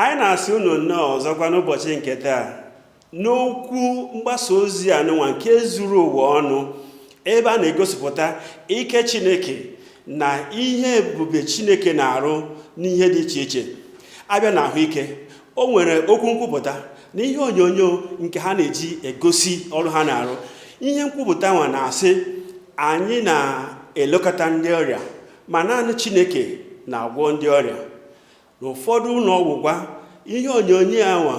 anyị na-asị unu nnọọ ọzọkwa n'ụbọchị nke taa n'okwu mgbasa ozi anụnwa nke zuru ụwa ọnụ, ebe a na-egosipụta ike Chineke na ihe ebube Chineke na-arụ n'ihe dị iche iche. Abịa na ahụike, o nwere okwu nkwupụta na ihe onyonyo nke ha na-eji egosi ọrụ ha na-arụ. Ihe nkwupụta nwa na-asị anyị na-elekọta ndị ọrịa, ma naanị Chineke na-agwọ ndị ọrịa. N'ụfọdụ ụlọ ọgwụgwa, ihe onyonyo anwa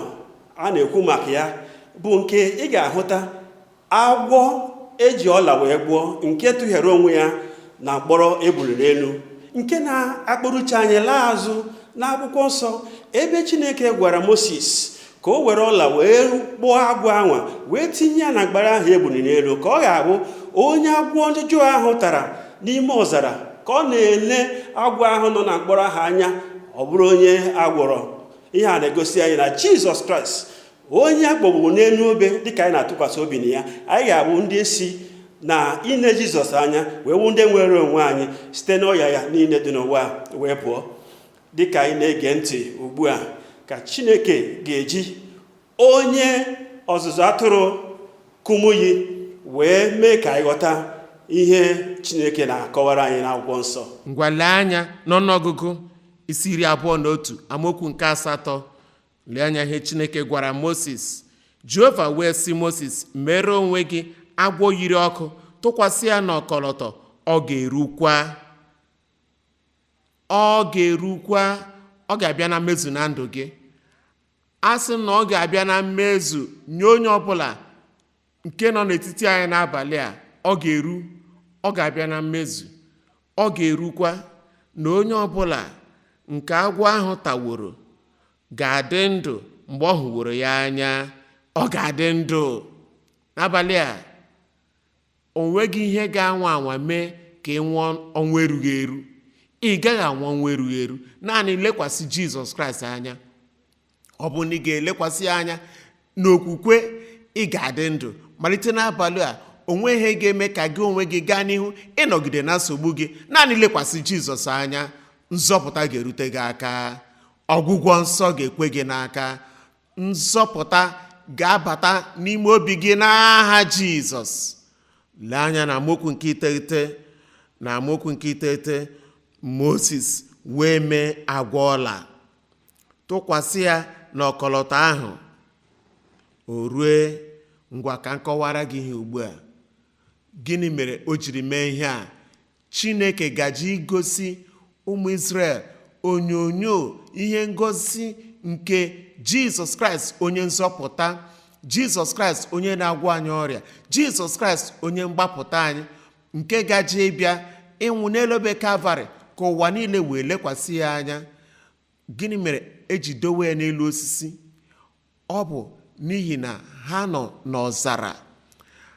a na-ekwu maka ya bụ nke ị ga-ahụta agwọ eji ọla wee gwọọ, nke tụghere onwe ya na mkpọrọ ebuliri elu, nke na-akpụrụcha anyị laa azụ n'akwụkwọ nsọ, ebe Chineke gwara Moses ka o were ọla wee kpụọ agwọ anwa wee tinye ya na mgbara ahụ ebuliri elu, ka ọ ga-abụ onye agwọ njụjụ ahụ tara n'ime ọzara ka ọ na-ele agwọ ahụ nọ na mkpọrọ ahụ anya, ọ bụrụ onye agwọrọ. Ihe a na-egosi anyị na Jizọs Kraịst, onye akpọgburu n'elu obe, dịka anyị na-atụkwasị obi na ya, anyị ga-abụ ndị si na ine Jizọs anya wee wụ ndị nwere onwe anyị site n'ọya ya niile dị n'ụwa wee pụọ. Dịka anyị na-ege ntị ugbu a, ka Chineke ga-eji onye ọzụzụ atụrụ Kumuyi wee mee ka anyị ghọta ihe Chineke na-akọwara anyị n'akwụkwọ nsọ. Ngwa lee anya n'ọnụọgụgụ isi 21 amaokwu nke 8. Lee anya ihe Chineke gwara Moses. Jehova wee sị Moses, mere onwe gị agwọ yiri ọkụ, tụkwasị ya n'ọkọlọtọ, ọ ga-erukwa, ọ ga-abịa na mmezu na ndụ gị. A sị na ọ ga-abịa na mmezu nye onye ọbụla nke nọ n'etiti anyị n'abalị a. Ọ ga-abịa na mmezu, ọ ga-erukwa na onye ọbụla nke agwọ ahụ taworo ga-adị ndụ mgbe ọ hụworo ya anya. Ọ ga-adị ndụ n'abalị a. O nweghị ihe ga-anwa anwa mee ka ị nwụọ ọnwụ erughị eru. Ị gaghị anwụ ọnwụ erughị eru, naanị lekwasị Jizọs Kraịst anya. Ọ bụ na ị ga-elekwasị anya n'okwukwe, ị ga-adị ndụ malite n'abalị a. O nweghị ihe ga-eme ka gị onwe gị gaa n'ihu ịnọgide na nsogbu gị. Naanị lekwasị Jizọs anya, nzọpụta ga-erute gị aka. Ọgwụgwọ nsọ ga-ekwe gị n'aka. Nzọpụta ga-abata n'ime obi gị n'aha Jizọs. Lee anya na amaokwu nke 9, Moses wee mee agwọ ọla, tụkwasị ya n'ọkọlọtọ ahụ. O rue, ngwa ka nkọwara gị ihe ugbu a. Gịnị mere o jiri mee ihe a? Chineke gaji igosi ụmụ Izrel onyonyo ihe ngosi nke Jizọs Kraịst onye nzọpụta, Jizọs Kraịst onye na-agwọ anyị ọrịa, Jizọs Kraịst onye mgbapụta anyị, nke gaji ịbịa ịnwụ n'elu obe Kalvarị ka ụwa niile wee lekwasị ya anya. Gịnị mere eji dowe ya n'elu osisi? Ọ bụ n'ihi na ha nọ n'ọzara.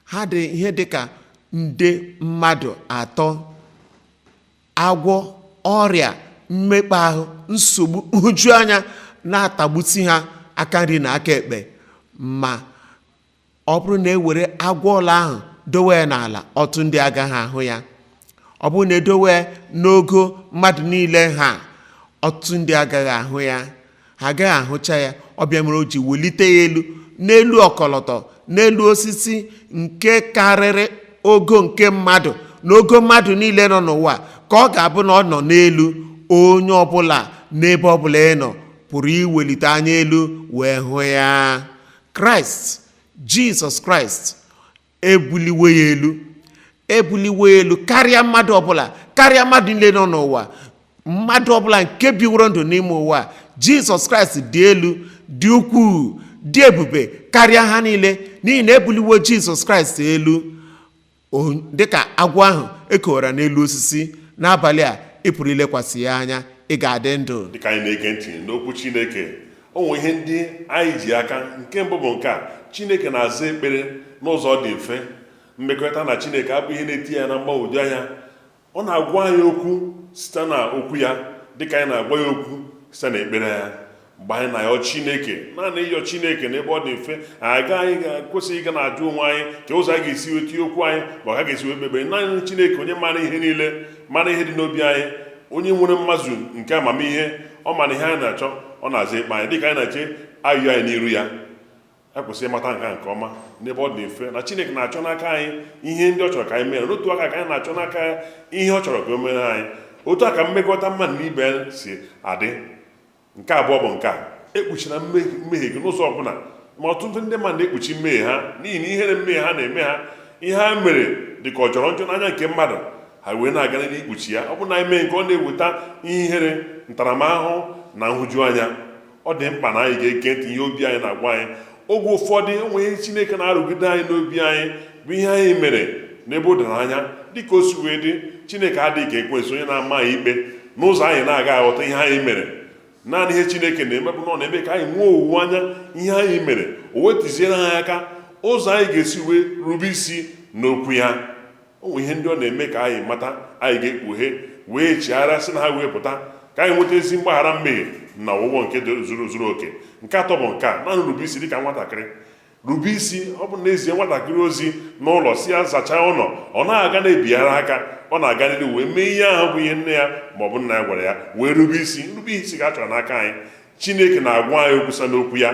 Ha dị ihe dịka nde mmadụ 3. Agwọ, ọrịa, mmekpa ahụ, nsogbu, nhụju anya na-atagbusi ha aka nri na aka ekpe. Ma ọ bụrụ na ewere agwọ ọla ahụ dowe ya n'ala, ọtụ ndị agaghị ahụ ya. Ọ bụrụ na edowe ya n'ogo mmadụ niile ha, ọtụtụ ndị agaghị ahụ ya. Ha agaghị ahụcha ya. Ọ bịa mere o ji welite ya elu, n'elu ọkọlọtọ, n'elu osisi nke karịrị ogo nke mmadụ na ogo mmadụ niile nọ n'ụwa, ka ọ ga-abụ na ọ nọ n'elu. Onye ọbụla n'ebe ọbụla ị nọ pụrụ iwelite anya elu wee hụ ya. Kraịst, Jizọs Kraịst ebuliwe ya elu karịa mmadụ ọbụla, karịa mmadụ niile nọ n'ụwa. Mmadụ ọbụla nke biworo ndụ n'ime ụwa, Jizọs Kraịst dị elu, dị ukwuu, dị ebube karịa ha niile, n'ihi na ebuliwe Jizọs Kraịst elu. Dịka agwọ ahụ ekowara n'elu osisi, n'abalị a ị pụrụ ilekwasị ya anya, ị ga-adị ndụ. Dịka anyị na-ege ntị n'okwu Chineke, o nwere ihe ndị anyị ji aka. Nke mbụ bụ nke a: Chineke na-aza ekpere n'ụzọ dị mfe. Mmekọrịta na Chineke abụ ihe na-eti ya na mgbagwoju anya. Ọ na-agwa anyị okwu site na okwu ya, dịka anyị na-agwa ya okwu site na ekpere ya. Mgbe anyị na-ayọ Chineke, naanị ịyọ Chineke n'ebe ọ dị mfe, anyị kwesịghị ịga na-ajụ onwe anyị ka ụzọ anyị ga-esi weta okwu anyị, ma ọ ga-esi wee kpebere. Naanị Chineke, onye mara ihe niile, mara ihe dị n'obi anyị, onye nwere mmazụ nke amamihe, ọ mara ihe anyị na-achọ, ọ na-aza ikpe anyị dịka anyị na-eche ayụ anyị n'iru ya. Ekwesịrị ịmata nke ọma n'ebe ọ dị mfe na Chineke na-achọ n'aka anyị ihe ndị ọ chọrọ ka anyị mere, n'otu aka ka anyị na-achọ n'aka ya ihe ọ chọrọ ka o mere anyị. Otu aka mmekọta mmadụ na ibe si adị. Nke abụọ bụ nke a, ekpuchina mmehie gị n'ụzọ ọbụla. Ma ọtụtụ ndị mmadụ na-ekpuchi mmehie ha n'ihi na ihere mmehie ha na-eme ha, ihe ha mere dị ka ọ jọrọ njọ n'anya nke mmadụ, ha wee na-aga n'ikpuchi ya. Ọ bụ na anyị mee nke ọ na-eweta ihe ihere, ntaramahụhụ na nhụju anya. Ọ dị mkpa na anyị ga-ege ntị ihe obi anyị na-agwa anyị. Oge ụfọdụ enweghị Chineke na-arụgide anyị n'obi anyị bụ ihe anyị mere n'ebe o doro anya dịka o si wee dị. Chineke adịghị ka ekwensu onye na-ama anyị ikpe n'ụzọ anyị na-aga aghọta ihe anyị mere. Naanị ihe Chineke na-eme bụ na ọ na-eme ka anyị nwee owuwe anya ihe anyị mere, o wetiziere anyị aka ụzọ anyị ga-esi wee rube isi n'okwu ya. O nwere ihe ndị ọ na-eme ka anyị mata, anyị ga-ekpughe wee chigharịa sị na ha wee pụta ka anyị nweta ezi mgbaghara mmehie na ọgwụgwọ nke zuru oke. Nke atọ bụ nke a, naanị rube isi dịka nwatakịrị. Rube isi, ọ bụ n'ezie nwatakịrị ozi n'ụlọ si ya zachaa ụlọ, ọ na-aga na-ebighara aka, ọ na-aga n'ihu wee mee ihe ahụ bụ ihe nne ya ma ọ bụ nna ya gwara ya, wee rube isi. Nrube isi ka a chọrọ n'aka anyị. Chineke na-agwa anyị okwusa n'okwu ya.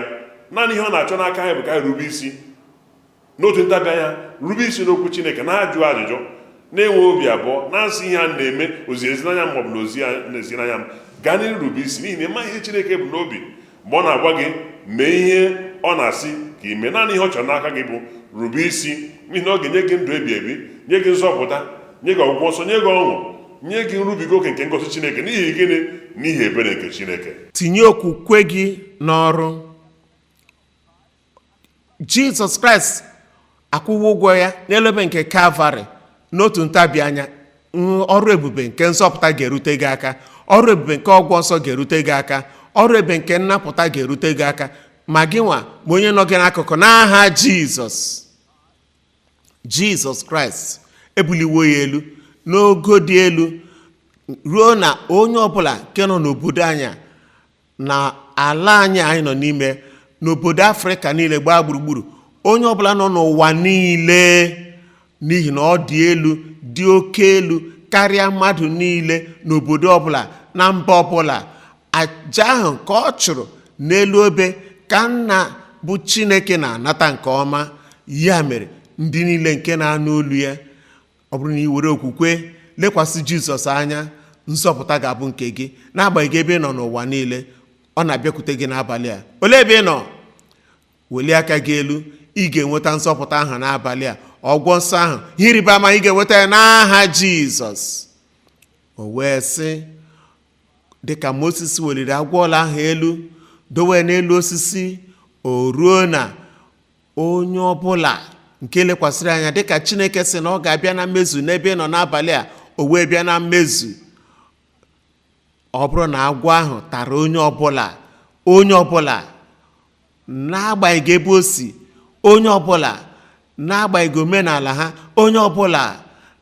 Naanị ihe ọ na-achọ n'aka anyị bụ ka anyị rube isi n'otu ntabi anya, rube isi n'okwu Chineke, na-ajụ ajụjụ, na-enwe obi abụọ, na-asị ihe a na-eme ozi ezi n'anya m ma ọ bụ na ozi na-ezi n'anya m. Gaa n'irube isi n'ihi na ịma ihe Chineke bụ n'obi mgbe ọ na-agwa gị mee ihe ọ na-asị ka ime. Naanị ihe ọ chọrọ n'aka gị bụ rube isi, n'ihi na ọ ga-enye gị ndụ ebi ebi, nye gị nzọpụta, nye gị ọgwụgwọ nsọ, nye gị ọṅụ, nye gị nrubiga oke nke ngosi Chineke. N'ihi gịnị? N'ihi ebere nke Chineke. Tinye okwukwe gị n'ọrụ. Jizọs Kraịst akwụwo ụgwọ ya n'elu obe nke Kalvarị n'otu ntabi anya. Ọrụ ebube nke nzọpụta ga-erute gị aka, ọrụ ebube nke ọgwọ nsọ ga-erute gị aka, ọrụ ebube nke nnapụta ga-erute gị aka. Ma gị nwa ma onye nọ gị n'akụkụ, n'aha Jizọs Kraịst ebuliwo ya elu n'ogo dị elu, ruo na onye ọbụla nke nọ n'obodo anyị na ala anyị nọ n'ime, n'obodo Afrịka niile gbaa gburugburu, onye ọbụla nọ n'ụwa niile, n'ihi na ọ dị elu, dị oke elu karịa mmadụ niile n'obodo ọbụla na mba ọbụla. Aja ahụ ka ọ chụrụ n'elu obe ka nna bụ Chineke na-anata nke ọma. Ya mere ndị niile nke na-anụ olu ya, ọ bụrụ na ị were okwukwe lekwasị Jizọs anya, nzọpụta ga-abụ nke gị n'agbanyeghị ebe ị nọ n'ụwa niile. Ọ na-abịakwute gị n'abalị a. Olee ebe ị nọ? Welie aka gị elu, ị ga-enweta nzọpụta ahụ n'abalị a. Ọgwọ nsọ ahụ, ihe ịrịba ama ị ga-enweta ya n'aha Jizọs. O wee sị, dịka Moses weliri agwọ ọla ahụ elu, dowe n'elu osisi, o ruo na onye ọbụla nke lekwasịrị anya, dịka Chineke sị na ọ ga-abịa na mmezu n'ebe ị nọ n'abalị a, o wee bịa na mmezu. Ọ bụrụ na agwọ ahụ tara onye ọbụla n'agbanyeghị ebe o si, onye ọbụla n'agbanyeghị omenala ha, onye ọbụla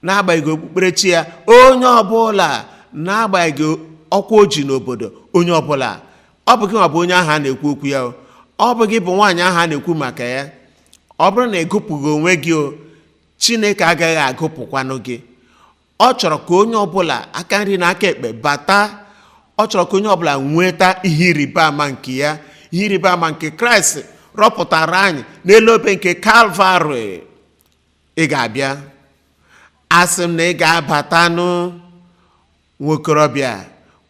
n'agbanyeghị okpukperechi ya, onye ọbụla n'agbanyeghị ọkwa o ji n'obodo, onye ọbụla. Ọ bụ gị nwa bụ onye ahụ a na-ekwu okwu ya, ọ bụ gị bụ nwaanyị ahụ a na-ekwu maka ya. Ọ bụrụ na ị gụpụghị onwe gị, Chineke agaghị agụpụkwanụ gị. Ọ chọrọ ka onye ọbụla aka nri na aka ekpe bata. Ọ chọrọ ka onye ọbụla nweta ihe ịrịba ama nke ya, ihe ịrịba ama nke Kraịst rọpụtara anyị n'elu obe nke Kalvarị. Ị ga-abịa, asị m na ị ga-abatanụ, nwokorobịa,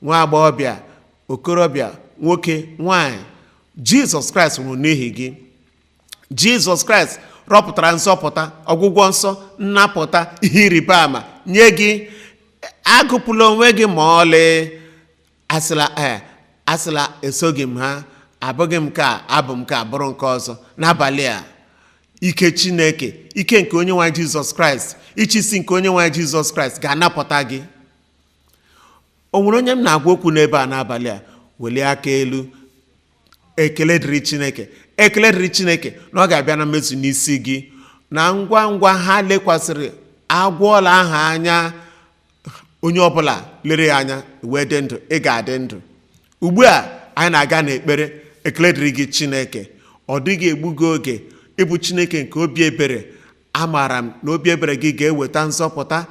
nwa agbọghọbịa, okorobịa, nwoke, nwanyị. Jizọs Kraịst nwụrụ n'ihi gị. Jizọs Kraịst rọpụtara nzọpụta, ọgwụgwọ nsọ, nnapụta, ihe ịrịba ama nye gị. Agụpụla onwe gị ma ọlị. Asịla esoghị m ha, abụghị m ka, abụ m ka, bụrụ nke ọzọ. N'abalị a, ike Chineke, ike nke onye nwe Jizọs Kraịst, ichisi nke onye nwe Jizọs Kraịst ga-anapụta gị. O nwere onye m na-agwa okwu n'ebe a n'abalị a? Welie aka elu, ekele dịrị Chineke, ekele dịrị Chineke na ọ ga-abịa na mmezu n'isi gị. Na ngwa ngwa ha lekwasịrị agwọọla ahụ anya, onye ọbụla lere ya anya wee dị ndụ, ị ga-adị ndụ. Ugbu a anyị na-aga n'ekpere. Ekele dịrị gị Chineke, ọ dịghị egbu gị oge. Ịbụ Chineke nke obi ebere. Amaara m na obi ebere gị ga-eweta nzọpụta.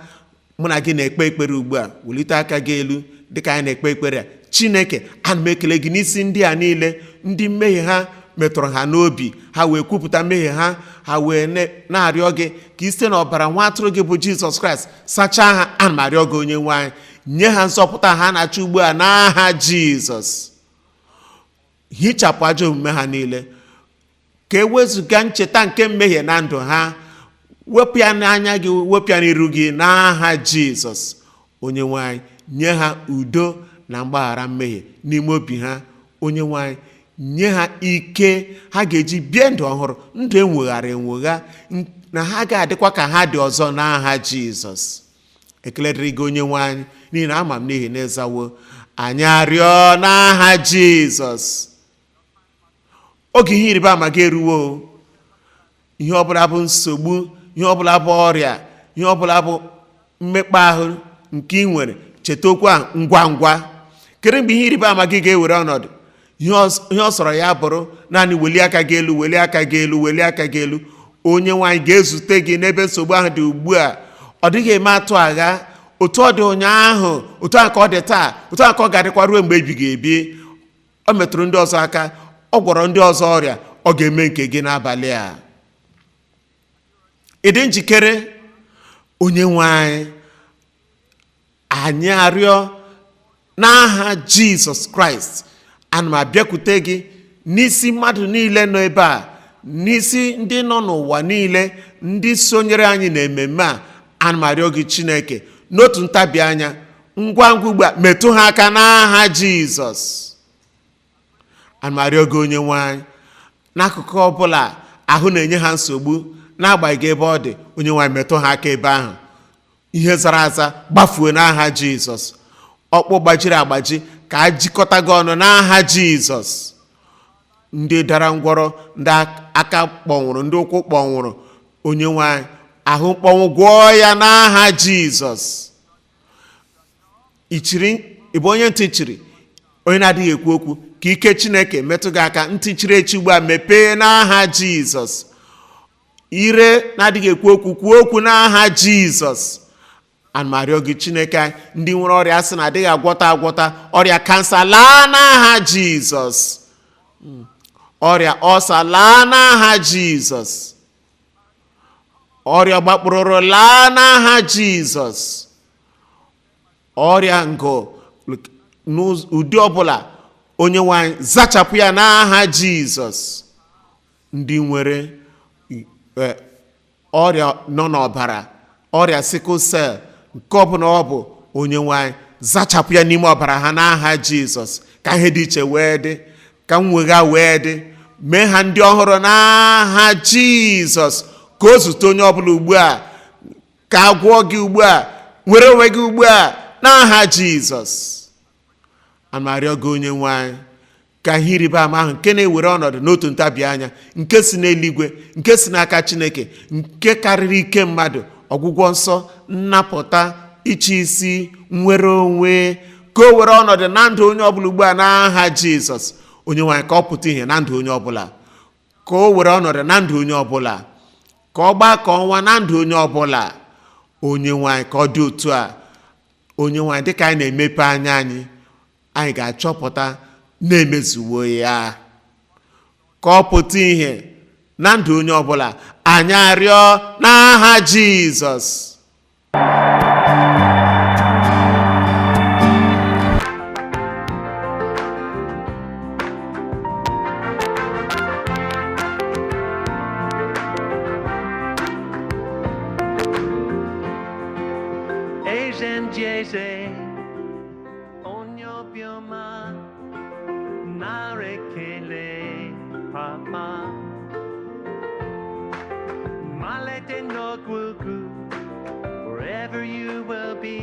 Mụ na gị na-ekpe ekpere ugbu a. Welite aka gị elu dịka anyị na-ekpe ekpere a. Chineke, ana m ekele gị n'isi ndị a niile ndị mmehie ha metụrụ ha n'obi, ha wee kwupụta mmehie ha, ha wee na-arịọ gị ka i site n'ọbara nwa atụrụ gị bụ Jizọs Kraịst sachaa ha. Ana m arịọ gị onye nwe anyị, nye ha nzọpụta ha na-achọ ugbu a n'aha Jizọs. Hichapụ ajọ omume ha niile, ka ewezụga ncheta nke mmehie na ndụ ha. Wepụ ya n'anya gị, wepụ ya n'iru gị n'aha Jizọs. Onye nwe anyị, nye ha udo na mgbaghara mmehie n'ime obi ha. Onye nwe anyị, nye ha ike ha ga-eji bie ndụ ọhụrụ, ndụ enweghara enwegha, na ha ga-adịkwa ka ha dị ọzọ n'aha Jizọs. Ekele dịrị gị onye nwe anyị, n'ihi na ama m n'ihi na ịzawo anyị arịọ n'aha Jizọs. Oge ihe ịrịba ama gị eruwo. Ihe ọbụla bụ nsogbu, ihe ọbụla bụ ọrịa, ihe ọbụla bụ mmekpa ahụ nke ị nwere, cheta okwu a ngwa ngwa. Kedu mgbe ihe ịrịba ama gị ga-ewere ọnọdụ? Ihe ọ sọrọ ya bụrụ naanị welie aka gị elu, welie aka gị elu, welie aka gị elu. Onye nwaanyị ga-ezute gị n'ebe nsogbu ahụ dị ugbu a. Ọ dịghị eme atụ agha. Otu ọ dị ụnyaahụ, otu a ka ọ dị taa, otu a ka ọ ga-adịkwa ruo mgbe ebighị ebi. Ọ metụrụ ndị ọzọ aka, ọ gwọrọ ndị ọzọ ọrịa, ọ ga-eme nke gị n'abalị a. Ị dị njikere? Onye nwe anyị arịọ n'aha Jizọs Kraịst, ana m abịakwute gị n'isi mmadụ niile nọ ebe a, n'isi ndị nọ n'ụwa niile, ndị sonyere anyị na ememme a. Ana m arịọ gị Chineke, n'otu ntabi anya, ngwa ngwa ugbu a, metụ ha aka n'aha Jizọs. Ana m arịọ gị onye nwe anyị, n'akụkụ ọbụla ahụ na-enye ha nsogbu, n'agbanyeghị ebe ọ dị, onye nwe anyị metụ ha aka ebe ahụ. Ihe zara aza gbafuo n'aha Jizọs. Ọkpụ gbajiri agbaji ka a jikọta gị ọnụ n'aha Jizọs. Ndị dara ngwọrọ, ndị aka kpọnwụrụ, ndị ụkwụ kpọnwụrụ, onye nwe anyị, ahụ mkpọnwụ gwọọ ya n'aha Jizọs. Ị bụ onye ntị chiri, onye na-adịghị ekwu okwu, ka ike Chineke metụ gị aka. Ntị chiri echi ugbu a mepee n'aha Jizọs. Ire na-adịghị ekwu okwu, kwuo okwu n'aha Jizọs. Ana m arịọ gị Chineke anyị, ndị nwere ọrịa sị na adịghị agwọta, ọrịa kansa laa n'aha Jizọs. Ọrịa ọsa laa n'aha Jizọs. Ọrịa gbakpụrụrụ laa n'aha Jizọs. Ọrịa ngụ n'ụdị ọbụla, onye nwanyị zachapụ ya n'aha Jizọs. Ndị nwere ọrịa nọ n'ọbara, ọrịa sickle cell, nke ọbụla ọ bụ, onye nwanyị zachapụ ya n'ime ọbara ha n'aha Jizọs. Ka ihe dị iche wee dị, ka mwegha wee dị, mee ha ndị ọhụrụ n'aha Jizọs. Ka o zute onye ọbụla ugbu a, ka a gwọọ gị ugbu a, nwere onwe gị ugbu a n'aha Jizọs. Ana m arịọ gị onye nwe anyị, ka ihe ịrịba ama ahụ nke na-ewere ọnọdụ n'otu ntabi anya, nke si n'eluigwe, nke si n'aka Chineke, nke karịrị ike mmadụ, ọgwụgwọ nsọ, nnapụta, ịchị isi, nwere onwe, ka o were ọnọdụ na ndụ onye ọbụla ugbu a n'aha Jizọs. Onye nwe anyị, ka ọ pụta ihe na ndụ onye ọbụla, ka o were ọnọdụ na ndụ onye ọbụla, ka ọ gbaa ka ọnwa na ndụ onye ọbụla. Onye nwe anyị, ka ọ dị otu a. Onye nwe anyị, dịka anyị na-emepe anya anyị ga-achọpụta na-emezuwo ya, ka ọ pụta ihe na ndụ onye ọbụla. Anyị arịọ n'aha Jizọs. onye obiọma nara ekele papa malete n'ọgwụgwụ wherever you will be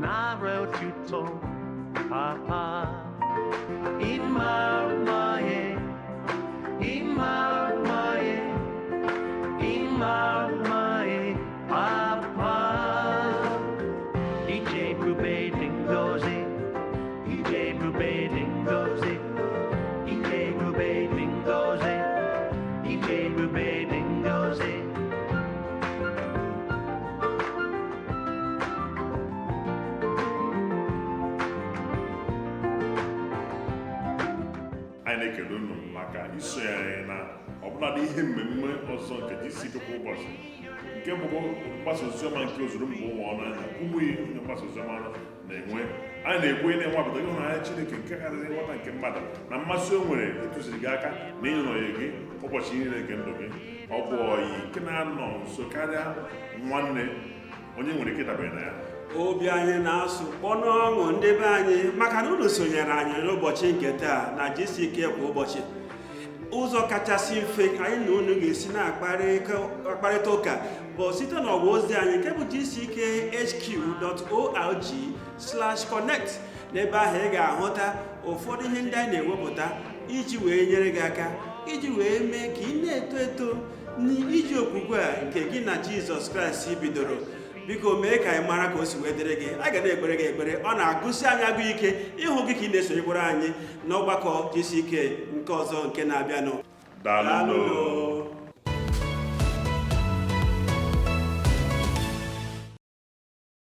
nara otuto papa imarumaye papa Ije ngozi Ije ngozi na-ekele unu maka iso ya anyị na ọbụladị ihe mmemme ọzọ nke GCK kwa ụbọchị nke bụ mgbasa oziọma nke ozuru mgbe ụwa ọnụ anya Kumuyi onye mgbasa oziọma na-enwe anyị na-ekwu ị na-enwapụta ịhụnanya Chineke nke karịrị nghọta nke mmadụ na mmasị o nwere ịtụziri gị aka na ịnọnye gị ụbọchị niile nke ndụ gị. Ọ bụ ọyị nke na-anọ nso karịa nwanne onye nwere ike dabere na ya. Obi anyị na-asụ kpọnụ ọṅụ ndị be anyị maka na unu sonyere anyị n'ụbọchị nke taa na GCK kwa ụbọchị. Ụzọ kachasị mfe anyị na unu ga-esi na-akparịta ụka bụ site n'ọwa ozi anyị nke bụ gckhq.org/connect. N'ebe ahụ ị ga-ahụta ụfọdụ ihe ndị anyị na-ewepụta iji wee nyere gị aka, iji wee mee ka ị na-eto eto n'iji okwukwe a nke gị na Jizọs Kraịst bidoro. Biko mee ka anyị mara ka o si wee dịrị gị. A ga na-ekpere gị ekpere, ọ na-agụsi anyị agụ ike ịhụ gị ka ị na-esonyekwara anyị n'ọgbakọ GCK nke ọzọ nke na-abịanụ. Daalụ.